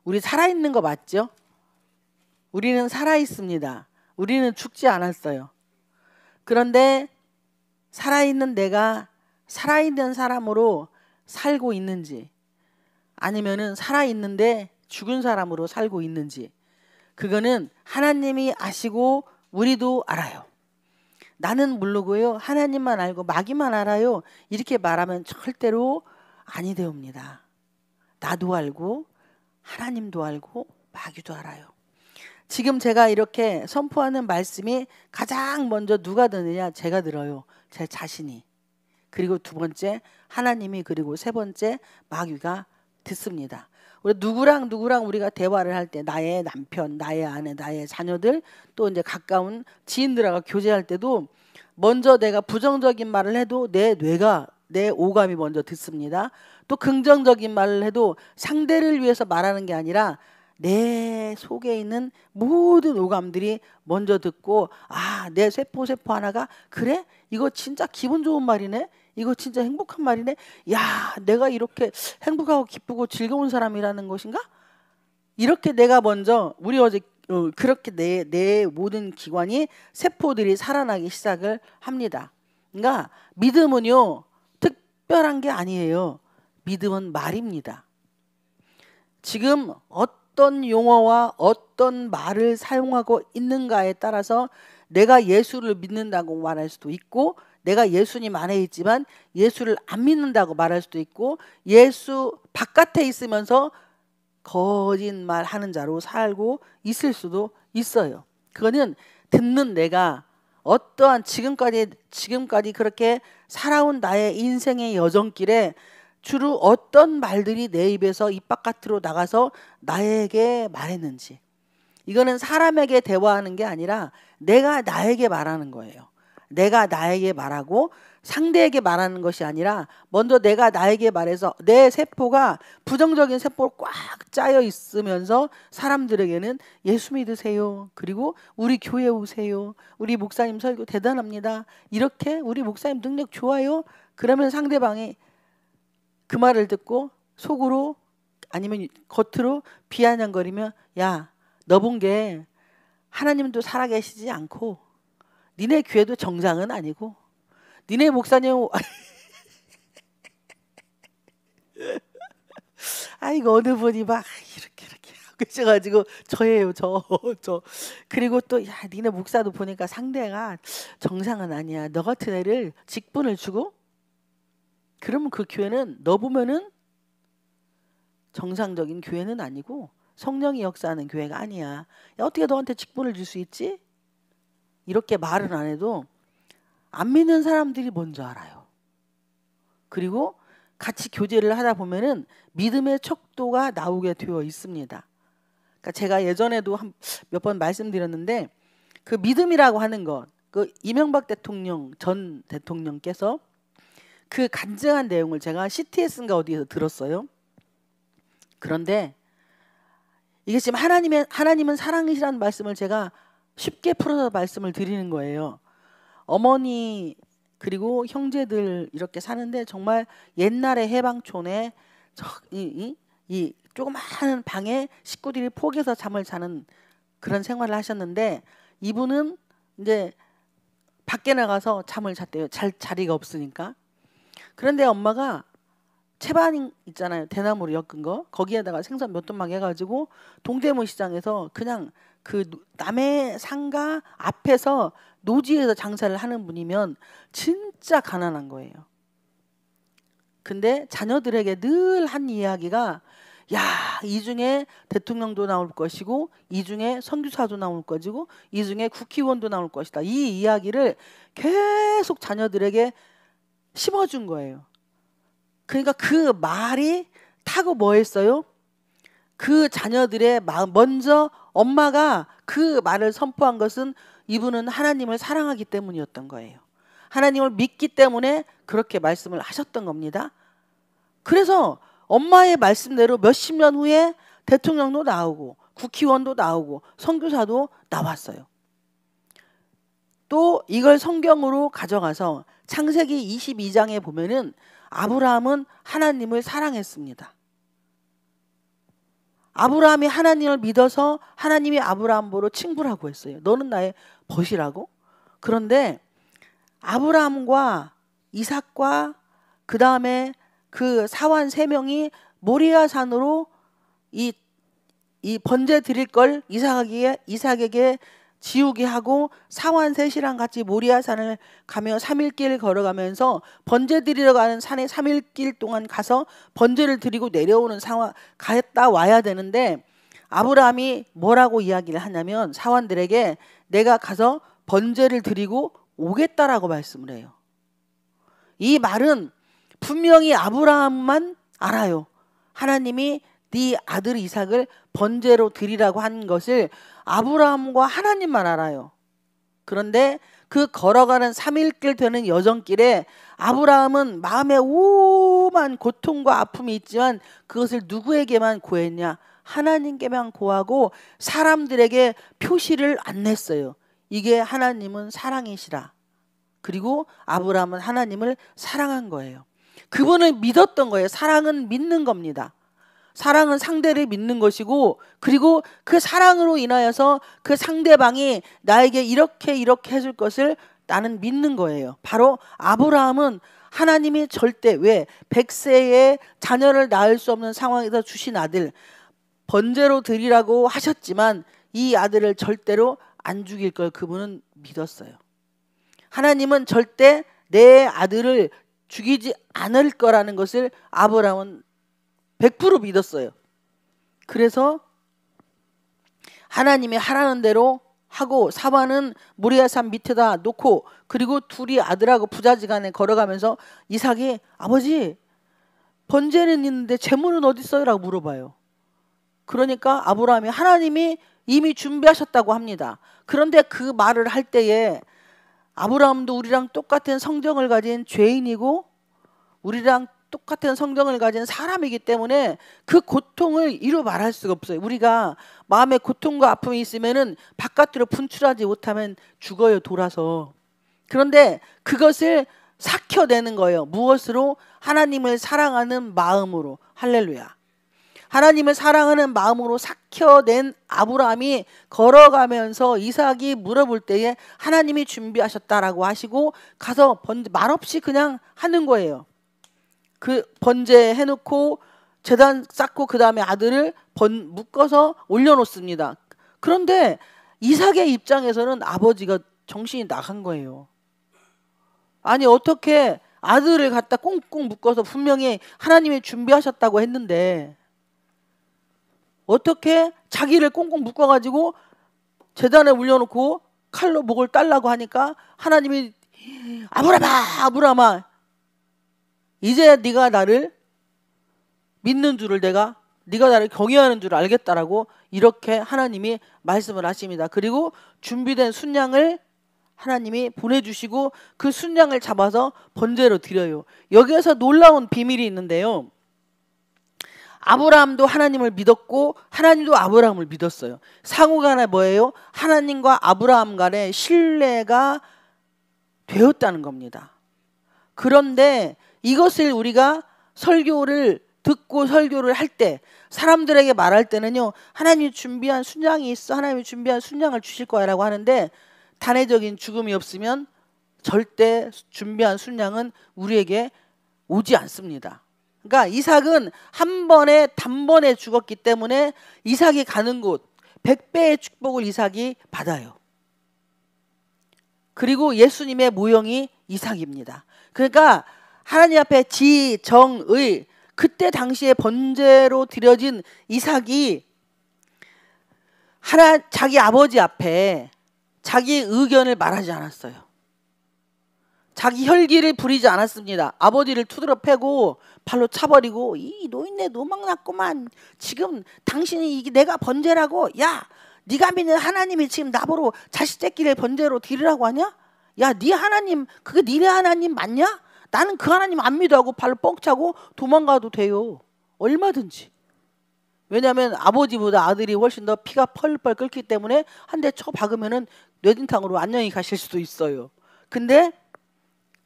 우리 살아있는 거 맞죠? 우리는 살아있습니다. 우리는 죽지 않았어요. 그런데 살아있는 내가 살아있는 사람으로 살고 있는지, 아니면은 살아있는데 죽은 사람으로 살고 있는지, 그거는 하나님이 아시고 우리도 알아요. 나는 모르고요, 하나님만 알고 마귀만 알아요, 이렇게 말하면 절대로 아니 되옵니다. 나도 알고 하나님도 알고 마귀도 알아요. 지금 제가 이렇게 선포하는 말씀이 가장 먼저 누가 듣느냐? 제가 들어요. 제 자신이. 그리고 두 번째 하나님이, 그리고 세 번째 마귀가 듣습니다. 우리 누구랑 우리가 대화를 할 때, 나의 남편, 나의 아내, 나의 자녀들, 또 이제 가까운 지인들하고 교제할 때도 먼저 내가 부정적인 말을 해도 내 뇌가, 내 오감이 먼저 듣습니다. 또 긍정적인 말을 해도 상대를 위해서 말하는 게 아니라 내 속에 있는 모든 오감들이 먼저 듣고, 아, 내 세포 하나가 그래? 이거 진짜 기분 좋은 말이네? 이거 진짜 행복한 말이네? 야, 내가 이렇게 행복하고 기쁘고 즐거운 사람이라는 것인가? 이렇게 내가 먼저, 우리 어제 그렇게 내 모든 기관이, 세포들이 살아나기 시작을 합니다. 그러니까 믿음은요, 특별한 게 아니에요. 믿음은 말입니다. 지금 어떤 용어와 어떤 말을 사용하고 있는가에 따라서 내가 예수를 믿는다고 말할 수도 있고, 내가 예수님 안에 있지만 예수를 안 믿는다고 말할 수도 있고, 예수 바깥에 있으면서 거짓말 하는 자로 살고 있을 수도 있어요. 그거는 듣는 내가 어떠한 지금까지 그렇게 살아온 나의 인생의 여정길에 주로 어떤 말들이 내 입에서 입 바깥으로 나가서 나에게 말했는지, 이거는 사람에게 대화하는 게 아니라 내가 나에게 말하는 거예요. 내가 나에게 말하고 상대에게 말하는 것이 아니라 먼저 내가 나에게 말해서 내 세포가 부정적인 세포로 꽉 짜여 있으면서 사람들에게는 예수 믿으세요, 그리고 우리 교회 오세요, 우리 목사님 설교 대단합니다, 이렇게 우리 목사님 능력 좋아요, 그러면 상대방이 그 말을 듣고 속으로 아니면 겉으로 비아냥거리며, 야, 너 본 게 하나님도 살아계시지 않고 니네 교회도 정상은 아니고 니네 목사님 아이고 어느 분이 막 이렇게 하셔가지고 저예요, 저. 그리고 또, 야, 니네 목사도 보니까 상대가 정상은 아니야, 너 같은 애를 직분을 주고 그러면 그 교회는 너 보면은 정상적인 교회는 아니고 성령이 역사하는 교회가 아니야. 야, 어떻게 너한테 직분을 줄 수 있지? 이렇게 말은 안 해도 안 믿는 사람들이 먼저 알아요. 그리고 같이 교제를 하다 보면은 믿음의 척도가 나오게 되어 있습니다. 그러니까 제가 예전에도 몇 번 말씀드렸는데, 그 믿음이라고 하는 것, 그 이명박 대통령 전 대통령께서 그 간증한 내용을 제가 CTS인가 어디에서 들었어요. 그런데 이게 지금 하나님은 사랑이시라는 말씀을 제가 쉽게 풀어서 말씀을 드리는 거예요. 어머니 그리고 형제들 이렇게 사는데, 정말 옛날에 해방촌에 이 조그마한 방에 식구들이 포개서 잠을 자는 그런 생활을 하셨는데, 이분은 이제 밖에 나가서 잠을 잤대요. 자리가 없으니까. 그런데 엄마가 채반 있잖아요, 대나무로 엮은 거, 거기에다가 생선 몇 돈막 해가지고 동대문 시장에서 그냥 그 남의 상가 앞에서 노지에서 장사를 하는 분이면 진짜 가난한 거예요. 근데 자녀들에게 늘 한 이야기가, 야, 이 중에 대통령도 나올 것이고 이 중에 선교사도 나올 것이고 이 중에 국회의원도 나올 것이다, 이 이야기를 계속 자녀들에게 심어준 거예요. 그러니까 그 말이 타고 뭐 했어요? 그 자녀들의 마음, 먼저 엄마가 그 말을 선포한 것은 이분은 하나님을 사랑하기 때문이었던 거예요. 하나님을 믿기 때문에 그렇게 말씀을 하셨던 겁니다. 그래서 엄마의 말씀대로 몇십 년 후에 대통령도 나오고 국회의원도 나오고 선교사도 나왔어요. 또 이걸 성경으로 가져가서 창세기 22장에 보면은 아브라함은 하나님을 사랑했습니다. 아브라함이 하나님을 믿어서 하나님이 아브라함 보러 칭부라고 했어요. 너는 나의 벗이라고. 그런데 아브라함과 이삭과 그 다음에 그 사환 3명이 모리아 산으로 이 번제 드릴 걸 이삭에게 지우게 하고 사환 셋이랑 같이 모리아 산을 가며 3일길 걸어가면서 번제 드리러 가는 산에 3일길 동안 가서 번제를 드리고 내려오는 상황 갔다 와야 되는데, 아브라함이 뭐라고 이야기를 하냐면 사환들에게 내가 가서 번제를 드리고 오겠다라고 말씀을 해요. 이 말은 분명히 아브라함만 알아요. 하나님이 네 아들 이삭을 번제로 드리라고 한 것을 아브라함과 하나님만 알아요. 그런데 그 걸어가는 3일길 되는 여정길에 아브라함은 마음에 오만 고통과 아픔이 있지만 그것을 누구에게만 고했냐? 하나님께만 고하고 사람들에게 표시를 안 냈어요. 이게 하나님은 사랑이시라. 그리고 아브라함은 하나님을 사랑한 거예요. 그분을 믿었던 거예요. 사랑은 믿는 겁니다. 사랑은 상대를 믿는 것이고, 그리고 그 사랑으로 인하여서 그 상대방이 나에게 이렇게 해줄 것을 나는 믿는 거예요. 바로 아브라함은 하나님이 절대, 왜 100세에 자녀를 낳을 수 없는 상황에서 주신 아들 번제로 드리라고 하셨지만 이 아들을 절대로 안 죽일 걸 그분은 믿었어요. 하나님은 절대 내 아들을 죽이지 않을 거라는 것을 아브라함은 100% 믿었어요. 그래서 하나님이 하라는 대로 하고 사환은 모리아산 밑에다 놓고, 그리고 둘이 아들하고 부자지간에 걸어가면서 이삭이 아버지 번제는 있는데 제물은 어디 있어요? 라고 물어봐요. 그러니까 아브라함이 하나님이 이미 준비하셨다고 합니다. 그런데 그 말을 할 때에 아브라함도 우리랑 똑같은 성정을 가진 죄인이고 우리랑 똑같은 성정을 가진 사람이기 때문에 그 고통을 이루 말할 수가 없어요. 우리가 마음에 고통과 아픔이 있으면은 바깥으로 분출하지 못하면 죽어요, 돌아서. 그런데 그것을 삭혀내는 거예요. 무엇으로? 하나님을 사랑하는 마음으로. 할렐루야. 하나님을 사랑하는 마음으로 삭혀낸 아브라함이 걸어가면서 이삭이 물어볼 때에 하나님이 준비하셨다라고 하시고 가서 말없이 그냥 하는 거예요. 그 번제 해놓고 제단 쌓고 그 다음에 아들을 묶어서 올려놓습니다. 그런데 이삭의 입장에서는 아버지가 정신이 나간 거예요. 아니 어떻게 아들을 갖다 꽁꽁 묶어서 분명히 하나님이 준비하셨다고 했는데 어떻게 자기를 꽁꽁 묶어가지고 제단에 올려놓고 칼로 목을 딸라고 하니까 하나님이 아브라함아 이제 네가 나를 믿는 줄을 네가 나를 경외하는 줄 알겠다라고 이렇게 하나님이 말씀을 하십니다. 그리고 준비된 순양을 하나님이 보내주시고 그 순양을 잡아서 번제로 드려요. 여기에서 놀라운 비밀이 있는데요. 아브라함도 하나님을 믿었고 하나님도 아브라함을 믿었어요. 상호간에 뭐예요? 하나님과 아브라함 간에 신뢰가 되었다는 겁니다. 그런데 이것을 우리가 설교를 듣고 설교를 할 때 사람들에게 말할 때는요, 하나님이 준비한 순양이 있어, 하나님이 준비한 순양을 주실 거야 라고 하는데 단회적인 죽음이 없으면 절대 준비한 순양은 우리에게 오지 않습니다. 그러니까 이삭은 한 번에 단번에 죽었기 때문에 이삭이 가는 곳 100배의 축복을 이삭이 받아요. 그리고 예수님의 모형이 이삭입니다. 그러니까 하나님 앞에 지정의, 그때 당시에 번제로 드려진 이삭이 자기 아버지 앞에 자기 의견을 말하지 않았어요. 자기 혈기를 부리지 않았습니다. 아버지를 투드러 패고 발로 차버리고 이 노인네 노망났구만. 지금 당신이 이게 내가 번제라고, 야 네가 믿는 하나님이 지금 나보러 자식 새끼를 번제로 드리라고 하냐? 야 네 하나님 그게 니네 하나님 맞냐? 나는 그 하나님 안 믿어 하고 발로 뻥 차고 도망가도 돼요. 얼마든지. 왜냐하면 아버지보다 아들이 훨씬 더 피가 펄펄 끓기 때문에 한 대 쳐 박으면은 뇌진탕으로 안녕히 가실 수도 있어요. 근데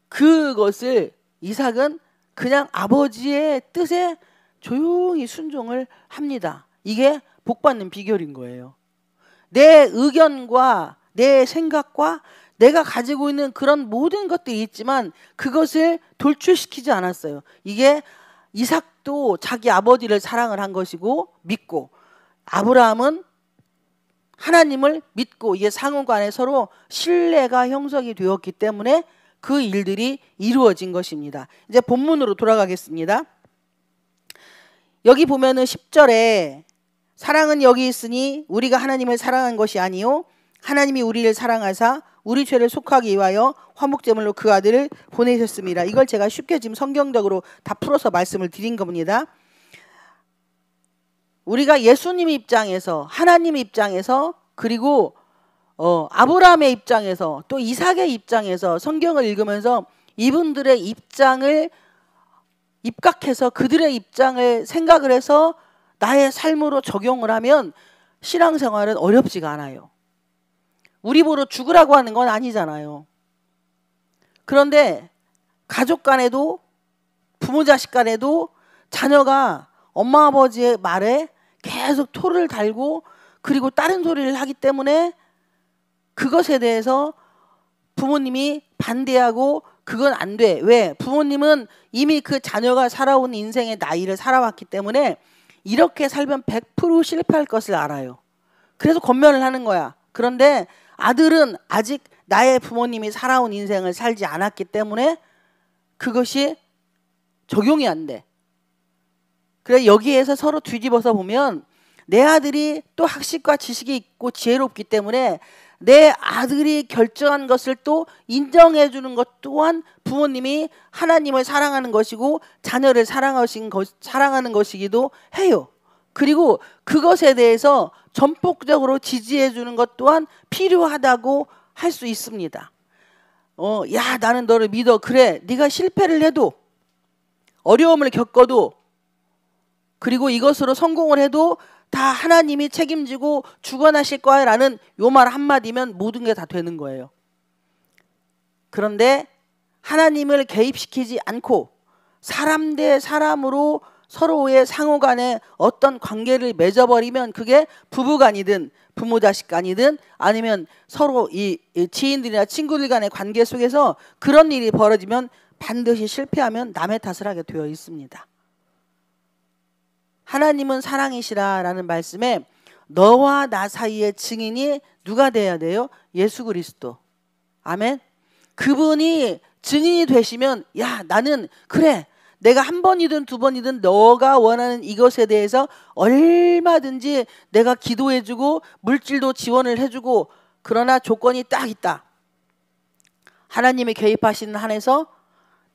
그것을 이삭은 그냥 아버지의 뜻에 조용히 순종을 합니다. 이게 복받는 비결인 거예요. 내 의견과 내 생각과 내가 가지고 있는 그런 모든 것들이 있지만 그것을 돌출시키지 않았어요. 이게 이삭도 자기 아버지를 사랑을 한 것이고 믿고, 아브라함은 하나님을 믿고, 이게 상호간에 서로 신뢰가 형성이 되었기 때문에 그 일들이 이루어진 것입니다. 이제 본문으로 돌아가겠습니다. 여기 보면은 10절에 사랑은 여기 있으니 우리가 하나님을 사랑한 것이 아니요 하나님이 우리를 사랑하사 우리 죄를 속하기 위하여 화목제물로 그 아들을 보내셨습니다. 이걸 제가 쉽게 지금 성경적으로 다 풀어서 말씀을 드린 겁니다. 우리가 예수님 입장에서, 하나님 입장에서, 그리고 아브라함의 입장에서, 또 이삭의 입장에서 성경을 읽으면서 이분들의 입장을 입각해서 그들의 입장을 생각을 해서 나의 삶으로 적용을 하면 신앙생활은 어렵지가 않아요. 우리 보러 죽으라고 하는 건 아니잖아요. 그런데 가족 간에도, 부모 자식 간에도 자녀가 엄마 아버지의 말에 계속 토를 달고 그리고 다른 소리를 하기 때문에 그것에 대해서 부모님이 반대하고 그건 안 돼. 왜? 부모님은 이미 그 자녀가 살아온 인생의 나이를 살아왔기 때문에 이렇게 살면 100% 실패할 것을 알아요. 그래서 권면을 하는 거야. 그런데 아들은 아직 나의 부모님이 살아온 인생을 살지 않았기 때문에 그것이 적용이 안 돼. 그래, 여기에서 서로 뒤집어서 보면 내 아들이 또 학식과 지식이 있고 지혜롭기 때문에 내 아들이 결정한 것을 또 인정해 주는 것 또한 부모님이 하나님을 사랑하는 것이고 자녀를 사랑하는 것이기도 해요. 그리고 그것에 대해서 전폭적으로 지지해 주는 것 또한 필요하다고 할 수 있습니다. 야, 나는 너를 믿어. 그래, 네가 실패를 해도, 어려움을 겪어도, 그리고 이것으로 성공을 해도 다 하나님이 책임지고 주관하실 거야 라는 요 말 한마디면 모든 게 다 되는 거예요. 그런데 하나님을 개입시키지 않고 사람 대 사람으로 서로의 상호간에 어떤 관계를 맺어버리면 그게 부부간이든 부모 자식간이든 아니면 서로 이 지인들이나 친구들 간의 관계 속에서 그런 일이 벌어지면 반드시 실패하면 남의 탓을 하게 되어 있습니다. 하나님은 사랑이시라 라는 말씀에 너와 나 사이의 증인이 누가 돼야 돼요? 예수 그리스도. 아멘. 그분이 증인이 되시면 야, 나는 그래, 내가 한 번이든 두 번이든 너가 원하는 이것에 대해서 얼마든지 내가 기도해주고 물질도 지원을 해주고, 그러나 조건이 딱 있다. 하나님이 개입하시는 한에서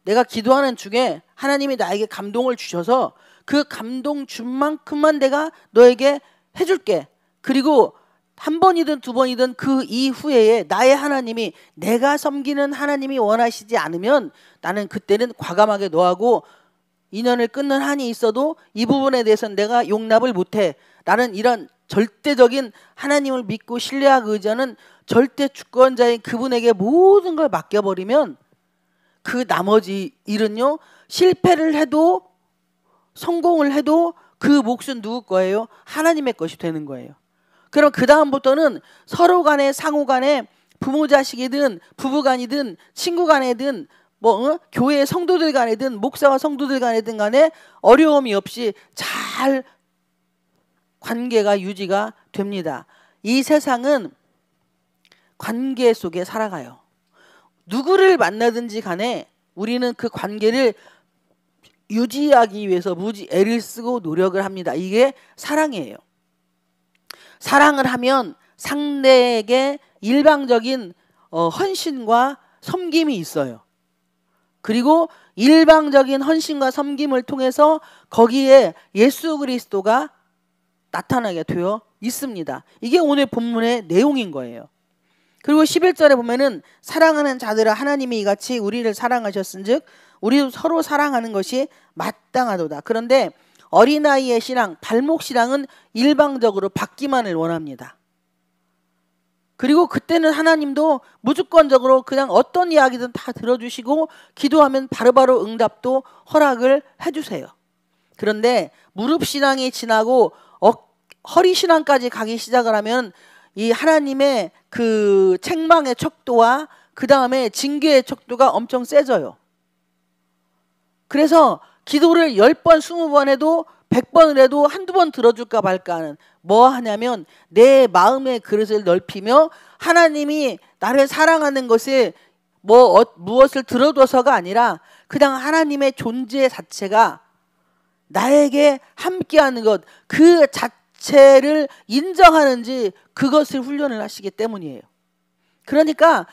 내가 기도하는 중에 하나님이 나에게 감동을 주셔서 그 감동 준 만큼만 내가 너에게 해줄게. 그리고 한 번이든 두 번이든 그 이후에 나의 하나님이, 내가 섬기는 하나님이 원하시지 않으면 나는 그때는 과감하게 너하고 인연을 끊는 한이 있어도 이 부분에 대해서는 내가 용납을 못해 라는 이런 절대적인 하나님을 믿고 신뢰하고 의지하는 절대 주권자인 그분에게 모든 걸 맡겨버리면 그 나머지 일은요, 실패를 해도 성공을 해도 그 몫은 누구 거예요? 하나님의 것이 되는 거예요. 그럼 그 다음부터는 서로 간에 상호 간에 부모 자식이든 부부 간이든 친구 간이든 교회 성도들 간이든 목사와 성도들 간이든 간에 어려움이 없이 잘 관계가 유지가 됩니다. 이 세상은 관계 속에 살아가요. 누구를 만나든지 간에 우리는 그 관계를 유지하기 위해서 무지 애를 쓰고 노력을 합니다. 이게 사랑이에요. 사랑을 하면 상대에게 일방적인 헌신과 섬김이 있어요. 그리고 일방적인 헌신과 섬김을 통해서 거기에 예수 그리스도가 나타나게 되어 있습니다. 이게 오늘 본문의 내용인 거예요. 그리고 11절에 보면은 사랑하는 자들아 하나님이 이같이 우리를 사랑하셨은즉 우리도 서로 사랑하는 것이 마땅하도다. 그런데 어린아이의 신앙, 발목신앙은 일방적으로 받기만을 원합니다. 그리고 그때는 하나님도 무조건적으로 그냥 어떤 이야기든 다 들어주시고 기도하면 바로바로 응답도 허락을 해주세요. 그런데 무릎신앙이 지나고 허리신앙까지 가기 시작을 하면 이 하나님의 그 책망의 척도와 그 다음에 징계의 척도가 엄청 세져요. 그래서 기도를 10번, 20번 해도 100번을 해도 한두 번 들어줄까 말까 하는, 뭐 하냐면 내 마음의 그릇을 넓히며 하나님이 나를 사랑하는 것에 무엇을 들어둬서가 아니라 그냥 하나님의 존재 자체가 나에게 함께하는 것, 그 자체를 인정하는지 그것을 훈련을 하시기 때문이에요. 그러니까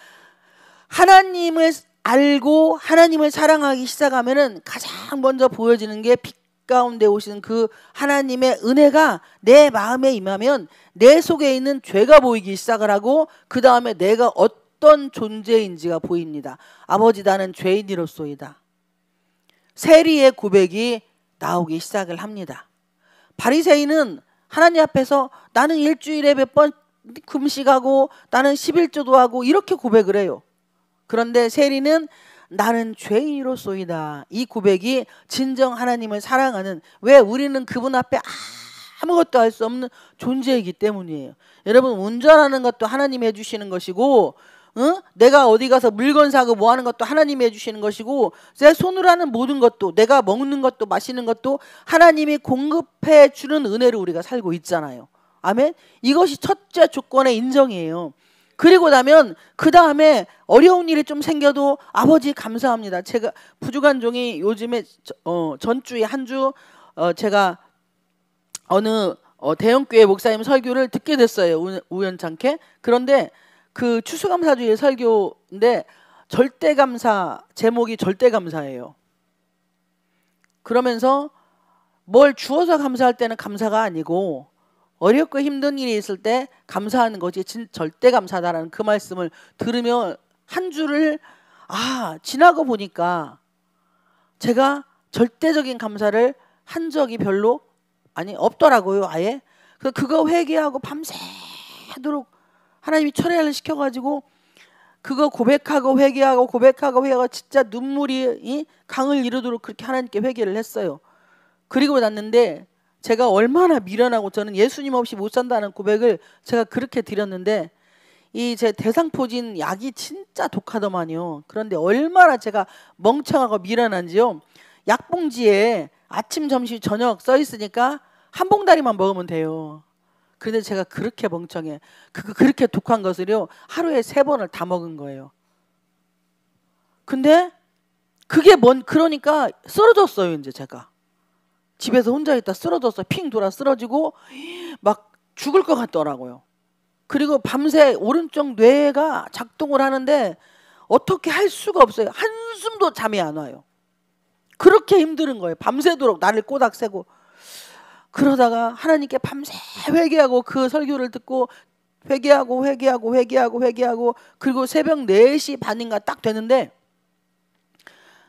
하나님을 알고 하나님을 사랑하기 시작하면은 가장 먼저 보여지는 게 빛 가운데 오시는 그 하나님의 은혜가 내 마음에 임하면 내 속에 있는 죄가 보이기 시작을 하고 그 다음에 내가 어떤 존재인지가 보입니다. 아버지, 나는 죄인이로소이다. 세리의 고백이 나오기 시작을 합니다. 바리새인은 하나님 앞에서 나는 일주일에 몇 번 금식하고 나는 11조도 하고 이렇게 고백을 해요. 그런데 세리는 나는 죄인이로소이다. 이 고백이 진정 하나님을 사랑하는, 왜 우리는 그분 앞에 아무것도 할 수 없는 존재이기 때문이에요. 여러분, 운전하는 것도 하나님이 해주시는 것이고, 내가 어디 가서 물건 사고 뭐 하는 것도 하나님이 해주시는 것이고, 내 손으로 하는 모든 것도, 내가 먹는 것도 마시는 것도 하나님이 공급해 주는 은혜로 우리가 살고 있잖아요. 아멘. 이것이 첫째 조건의 인정이에요. 그리고 나면 그 다음에 어려운 일이 좀 생겨도 아버지 감사합니다. 제가 부족한 종이 요즘에 전주에 한 주 제가 어느 대형교회 목사님 설교를 듣게 됐어요. 우연찮게. 그런데 그 추수감사주의 설교인데 절대감사, 제목이 절대감사예요. 그러면서 뭘 주어서 감사할 때는 감사가 아니고 어렵고 힘든 일이 있을 때 감사하는 것이 절대 감사다라는 그 말씀을 들으며 한 주를 지나고 보니까 제가 절대적인 감사를 한 적이 별로 없더라고요. 아예. 그거 회개하고 밤새도록 하나님이 철회를 시켜가지고 그거 고백하고 회개하고 진짜 눈물이 강을 이루도록 그렇게 하나님께 회개를 했어요. 그리고 났는데 제가 얼마나 미련하고, 저는 예수님 없이 못 산다는 고백을 제가 그렇게 드렸는데 이 제 대상포진 약이 진짜 독하더만요. 그런데 얼마나 제가 멍청하고 미련한지요. 약봉지에 아침, 점심, 저녁 써 있으니까 한 봉다리만 먹으면 돼요. 그런데 제가 그렇게 멍청해. 그렇게 독한 것을요 하루에 3번을 다 먹은 거예요. 근데 그게 그러니까 쓰러졌어요. 이제 제가 집에서 혼자 있다 쓰러졌어요. 핑 돌아 쓰러지고 막 죽을 것 같더라고요. 그리고 밤새 오른쪽 뇌가 작동을 하는데 어떻게 할 수가 없어요. 한숨도 잠이 안 와요. 그렇게 힘든 거예요. 밤새도록 나를 꼬닥 세고. 그러다가 하나님께 밤새 회개하고 그 설교를 듣고 회개하고 그리고 새벽 4시 반인가 딱 되는데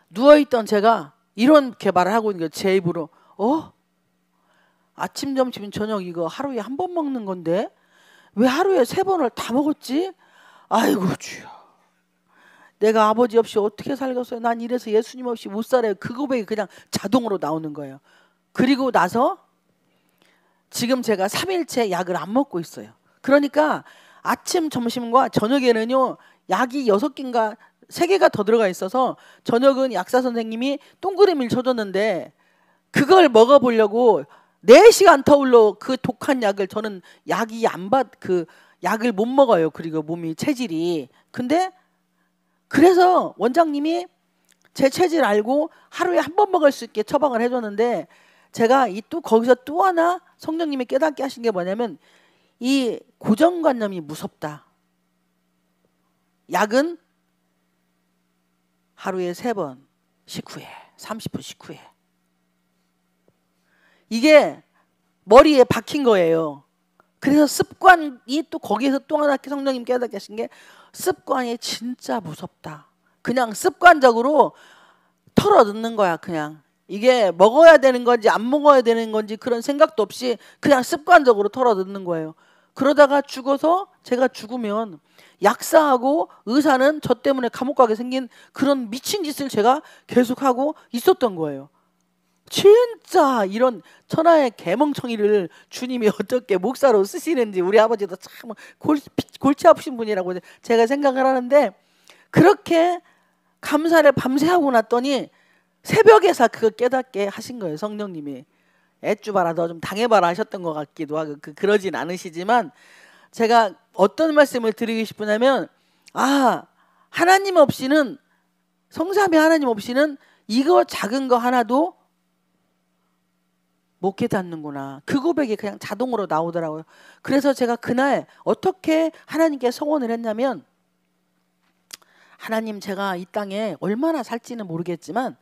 누워있던 제가 이렇게 말을 하고 있는 거예요. 제 입으로. 아침, 점심, 저녁 이거 하루에 한 번 먹는 건데 왜 하루에 3번을 다 먹었지? 아이고 주여, 내가 아버지 없이 어떻게 살겠어요? 난 이래서 예수님 없이 못 살아요. 그 고백이 그냥 자동으로 나오는 거예요. 그리고 나서 지금 제가 3일째 약을 안 먹고 있어요. 그러니까 아침, 점심과 저녁에는요 약이 6개인가 3개가 더 들어가 있어서 저녁은 약사 선생님이 동그라미를 쳐줬는데 그걸 먹어보려고 4시간 터울로 그 독한 약을, 저는 그 약을 못 먹어요. 그리고 몸이 체질이. 근데 그래서 원장님이 제 체질 알고 하루에 한 번 먹을 수 있게 처방을 해줬는데 제가 거기서 또 하나 성령님이 깨닫게 하신 게 뭐냐면 이 고정관념이 무섭다. 약은 하루에 3번 식후에 30분 식후에. 이게 머리에 박힌 거예요. 그래서 습관이 또 거기에서 또 하나 성령님 깨닫게 하신 게 습관이 진짜 무섭다. 그냥 습관적으로 털어 넣는 거야. 그냥 이게 먹어야 되는 건지 안 먹어야 되는 건지 그런 생각도 없이 그냥 습관적으로 털어 넣는 거예요. 그러다가 제가 죽으면 약사하고 의사는 저 때문에 감옥 가게 생긴 그런 미친 짓을 제가 계속하고 있었던 거예요. 진짜 이런 천하의 개멍청이를 주님이 어떻게 목사로 쓰시는지 우리 아버지도 참 골치 아프신 분이라고 제가 생각을 하는데, 그렇게 감사를 밤새 하고 났더니 새벽에서 그거 깨닫게 하신 거예요. 성령님이 애쭈봐라 너 좀 당해봐라 하셨던 것 같기도 하고 그러진 않으시지만, 제가 어떤 말씀을 드리고 싶으냐면, 하나님 없이는, 성삼위 하나님 없이는 이거 작은 거 하나도 못 깨닫는구나. 그 고백이 그냥 자동으로 나오더라고요. 그래서 제가 그날 어떻게 하나님께 서원을 했냐면, 하나님, 제가 이 땅에 얼마나 살지는 모르겠지만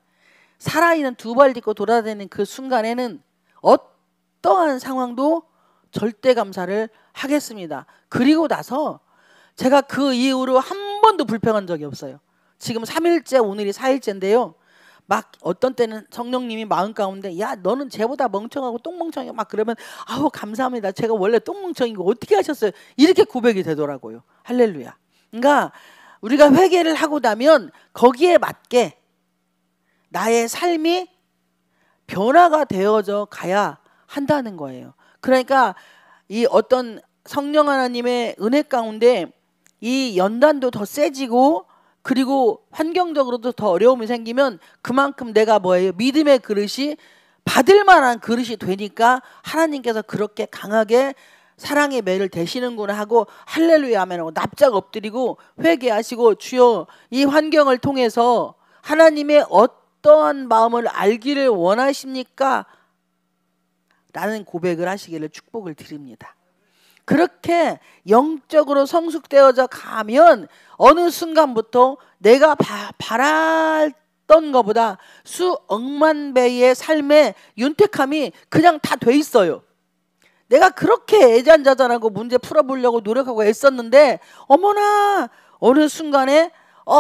살아있는 두 발 딛고 돌아다니는 그 순간에는 어떠한 상황도 절대 감사를 하겠습니다. 그리고 나서 제가 그 이후로 한 번도 불평한 적이 없어요. 지금 3일째, 오늘이 4일째인데요. 막 어떤 때는 성령님이 마음 가운데 야 너는 쟤보다 멍청하고 똥멍청이고 막 그러면 아우 감사합니다. 제가 원래 똥멍청이고 어떻게 하셨어요? 이렇게 고백이 되더라고요. 할렐루야. 그러니까 우리가 회개를 하고 나면 거기에 맞게 나의 삶이 변화가 되어져 가야 한다는 거예요. 그러니까 이 어떤 성령 하나님의 은혜 가운데 이 연단도 더 세지고, 그리고 환경적으로도 더 어려움이 생기면 그만큼 내가 뭐예요? 믿음의 그릇이 받을 만한 그릇이 되니까 하나님께서 그렇게 강하게 사랑의 매를 대시는구나 하고 할렐루야 아멘 하고 납작 엎드리고 회개하시고, 주여 이 환경을 통해서 하나님의 어떠한 마음을 알기를 원하십니까? 라는 고백을 하시기를 축복을 드립니다. 그렇게 영적으로 성숙되어져 가면 어느 순간부터 내가 바랐던 것보다 수억만 배의 삶의 윤택함이 그냥 다 돼 있어요. 내가 그렇게 애잔자잔하고 문제 풀어보려고 노력하고 애썼는데 어머나 어느 순간에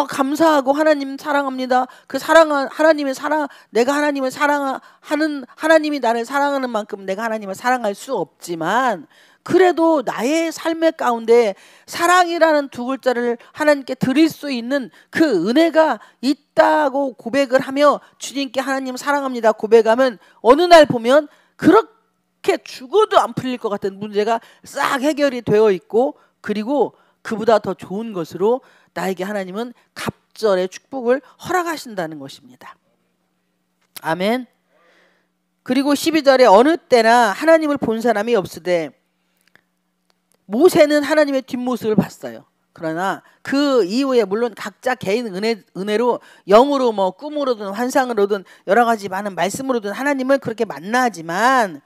감사하고 하나님 사랑합니다. 그 사랑한 하나님의 사랑, 내가 하나님을 사랑하는 하나님이 나를 사랑하는 만큼 내가 하나님을 사랑할 수 없지만, 그래도 나의 삶의 가운데 사랑이라는 두 글자를 하나님께 드릴 수 있는 그 은혜가 있다고 고백을 하며 주님께 하나님 사랑합니다 고백하면 어느 날 보면 그렇게 죽어도 안 풀릴 것 같은 문제가 싹 해결이 되어 있고, 그리고 그보다 더 좋은 것으로 나에게 하나님은 갑절의 축복을 허락하신다는 것입니다. 아멘. 그리고 12절에 어느 때나 하나님을 본 사람이 없으되, 모세는 하나님의 뒷모습을 봤어요. 그러나 그 이후에 물론 각자 개인 은혜로 영으로 뭐 꿈으로든 환상으로든 여러 가지 많은 말씀으로든 하나님을 그렇게 만나지만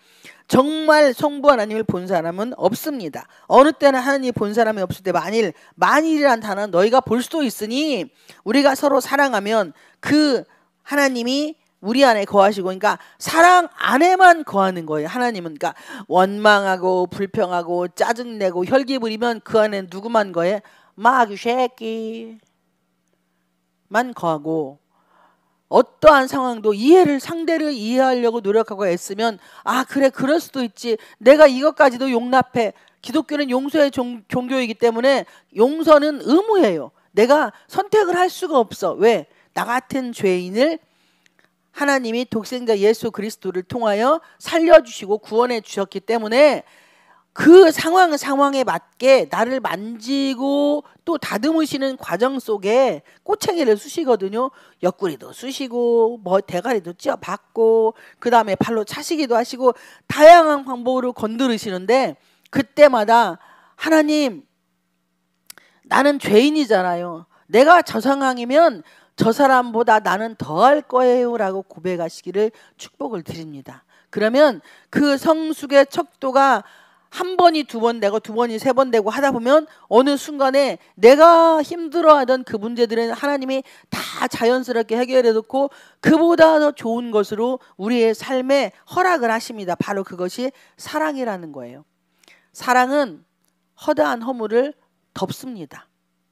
정말 성부 하나님을 본 사람은 없습니다. 어느 때는 하나님을 본 사람이 없을 때 만일이란 단어는 너희가 볼 수도 있으니 우리가 서로 사랑하면 그 하나님이 우리 안에 거하시고, 그러니까 사랑 안에만 거하는 거예요. 하나님은. 그러니까 원망하고 불평하고 짜증내고 혈기 부리면 그 안에 누구만 거해? 마귀 새끼만 거하고, 어떠한 상황도 상대를 이해하려고 노력하고 애쓰면 그래 그럴 수도 있지, 내가 이것까지도 용납해. 기독교는 용서의 종교이기 때문에 용서는 의무예요. 내가 선택을 할 수가 없어. 왜? 나 같은 죄인을 하나님이 독생자 예수 그리스도를 통하여 살려주시고 구원해 주셨기 때문에 그 상황에 맞게 나를 만지고 또 다듬으시는 과정 속에 꼬챙이를 쑤시거든요. 옆구리도 쑤시고 뭐 대가리도 찧어박고 그 다음에 발로 차시기도 하시고 다양한 방법으로 건드리시는데, 그때마다 하나님, 나는 죄인이잖아요. 내가 저 상황이면 저 사람보다 나는 더할 거예요 라고 고백하시기를 축복을 드립니다. 그러면 그 성숙의 척도가 한 번이 두 번 되고 두 번이 세 번 되고 하다 보면 어느 순간에 내가 힘들어하던 그 문제들은 하나님이 다 자연스럽게 해결해 놓고 그보다 더 좋은 것으로 우리의 삶에 허락을 하십니다. 바로 그것이 사랑이라는 거예요. 사랑은 허다한 허물을 덮습니다.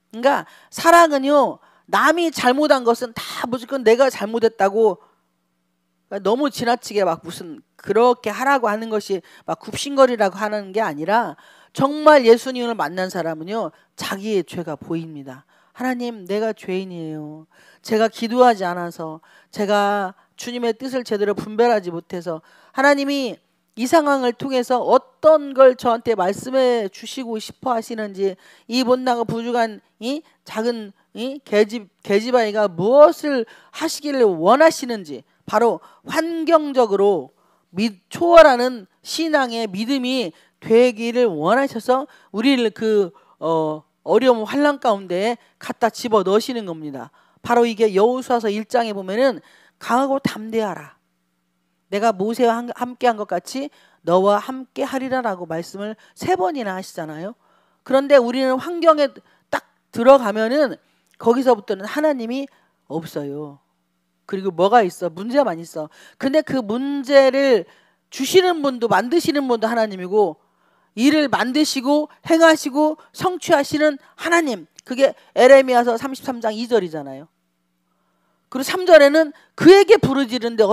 그러니까 사랑은요, 남이 잘못한 것은 다 무조건 내가 잘못했다고 너무 지나치게 막 무슨 그렇게 하라고 하는 것이 막 굽신거리라고 하는 게 아니라, 정말 예수님을 만난 사람은요 자기의 죄가 보입니다. 하나님, 내가 죄인이에요. 제가 기도하지 않아서, 제가 주님의 뜻을 제대로 분별하지 못해서 하나님이 이 상황을 통해서 어떤 걸 저한테 말씀해 주시고 싶어 하시는지, 이 못나고 부족한 이 작은 이 계집아이가 무엇을 하시기를 원하시는지, 바로 환경적으로 초월하는 신앙의 믿음이 되기를 원하셔서 우리를 그 어려움 환난 가운데 갖다 집어 넣으시는 겁니다. 바로 이게 여호수아서 1장에 보면은 강하고 담대하라, 내가 모세와 함께한 것 같이 너와 함께 하리라라고 말씀을 3번이나 하시잖아요. 그런데 우리는 환경에 딱 들어가면은 거기서부터는 하나님이 없어요. 그리고 뭐가 있어? 문제만 있어. 근데 그 문제를 주시는 분도 만드시는 분도 하나님이고, 일을 만드시고 행하시고 성취하시는 하나님, 그게 에레미야서 33장 2절이잖아요. 그리고 3절에는 그에게 부르짖는데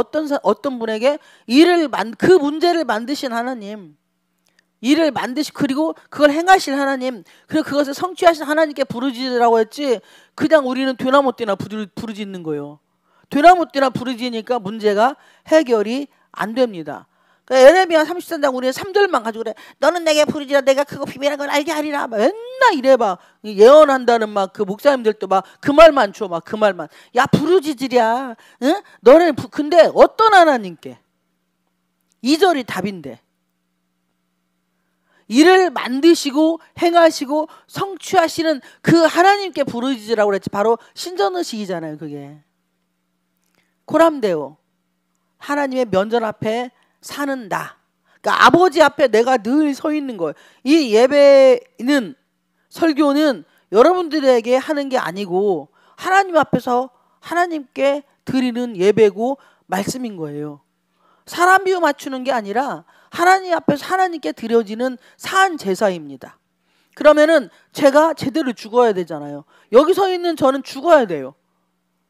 어떤 분에게 그 문제를 만드신 하나님, 일을 그리고 그걸 행하실 하나님, 그리고 그것을 성취하신 하나님께 부르짖으라고 했지, 그냥 우리는 되나못되나 부르짖는 거예요. 되나못되나 부르짖으니까 문제가 해결이 안 됩니다. 그러니까 에레미야 33장 우리는 3절만 가지고 그래. 너는 내게 부르짖으라, 내가 그거 비밀한 걸 알게 하리라. 맨날 이래봐. 예언한다는 막 그 목사님들도 막 그 말만 줘. 막 그 말만. 야, 부르짖으랴. 응? 너는 근데 어떤 하나님께? 2절이 답인데. 일을 만드시고 행하시고 성취하시는 그 하나님께 부르짖으라고 그랬지. 바로 신전의식이잖아요, 그게. 코람데오. 하나님의 면전 앞에 사는 나. 그러니까 아버지 앞에 내가 늘 서 있는 거예요. 이 예배는, 설교는 여러분들에게 하는 게 아니고 하나님 앞에서 하나님께 드리는 예배고 말씀인 거예요. 사람 비유 맞추는 게 아니라 하나님 앞에서 하나님께 드려지는 사한 제사입니다. 그러면은 제가 제대로 죽어야 되잖아요. 여기 서 있는 저는 죽어야 돼요.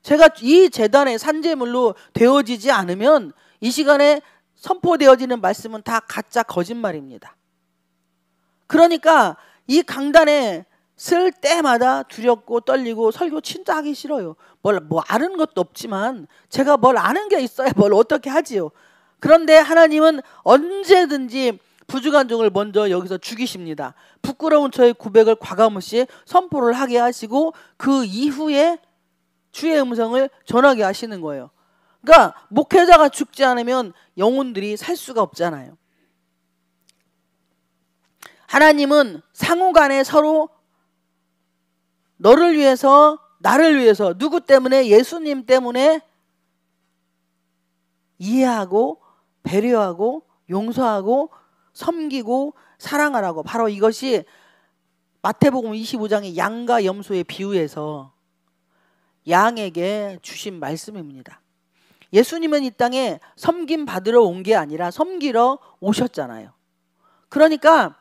제가 이 제단의 산제물로 되어지지 않으면 이 시간에 선포되어지는 말씀은 다 가짜 거짓말입니다. 그러니까 이 강단에 쓸 때마다 두렵고 떨리고 설교 진짜 하기 싫어요. 뭐 아는 것도 없지만 제가 뭘 아는 게 있어야 뭘 어떻게 하지요. 그런데 하나님은 언제든지 부족한 종을 먼저 여기서 죽이십니다. 부끄러운 저의 고백을 과감없이 선포를 하게 하시고 그 이후에 주의 음성을 전하게 하시는 거예요. 그러니까 목회자가 죽지 않으면 영혼들이 살 수가 없잖아요. 하나님은 상호간에 서로 너를 위해서, 나를 위해서, 누구 때문에? 예수님 때문에 이해하고 배려하고 용서하고 섬기고 사랑하라고, 바로 이것이 마태복음 25장의 양과 염소의 비유에서 양에게 주신 말씀입니다. 예수님은 이 땅에 섬김 받으러 온 게 아니라 섬기러 오셨잖아요. 그러니까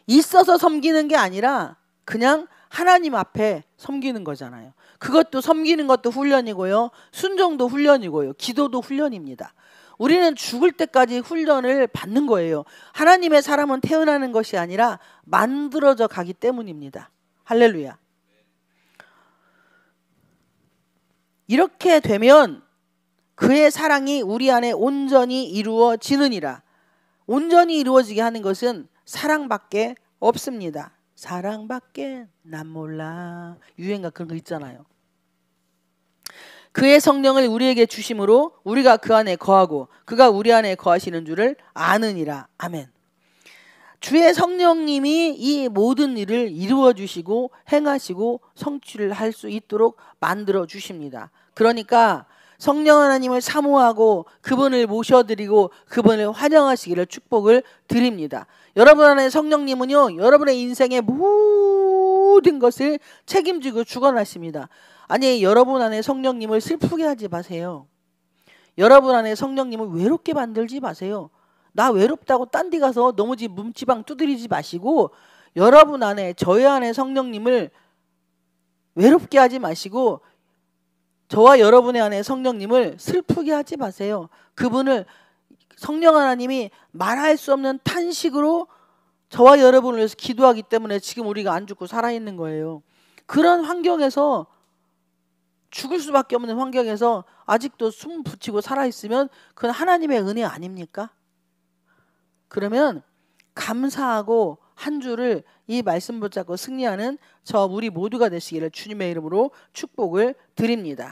있어서 섬기는 게 아니라 그냥 하나님 앞에 섬기는 거잖아요. 그것도 섬기는 것도 훈련이고요. 순종도 훈련이고요. 기도도 훈련입니다. 우리는 죽을 때까지 훈련을 받는 거예요. 하나님의 사람은 태어나는 것이 아니라 만들어져 가기 때문입니다. 할렐루야. 이렇게 되면 그의 사랑이 우리 안에 온전히 이루어지느니라. 온전히 이루어지게 하는 것은 사랑밖에 없습니다. 사랑밖에 난 몰라. 유행가 그런 거 있잖아요. 그의 성령을 우리에게 주심으로 우리가 그 안에 거하고 그가 우리 안에 거하시는 줄을 아느니라. 아멘. 주의 성령님이 이 모든 일을 이루어 주시고 행하시고 성취를 할 수 있도록 만들어 주십니다. 그러니까 성령 하나님을 사모하고 그분을 모셔드리고 그분을 환영하시기를 축복을 드립니다. 여러분 안에 성령님은요, 여러분의 인생의 모든 것을 책임지고 주관하십니다. 아니, 여러분 안에 성령님을 슬프게 하지 마세요. 여러분 안에 성령님을 외롭게 만들지 마세요. 나 외롭다고 딴 데 가서 너무 몸지방 두드리지 마시고, 여러분 안에, 저희 안에 성령님을 외롭게 하지 마시고, 저와 여러분의 안에 성령님을 슬프게 하지 마세요. 그분을, 성령 하나님이 말할 수 없는 탄식으로 저와 여러분을 위해서 기도하기 때문에 지금 우리가 안 죽고 살아있는 거예요. 그런 환경에서 죽을 수밖에 없는 환경에서 아직도 숨 붙이고 살아있으면 그건 하나님의 은혜 아닙니까? 그러면 감사하고 한 주를 이 말씀 붙잡고 승리하는 저 우리 모두가 되시기를 주님의 이름으로 축복을 드립니다.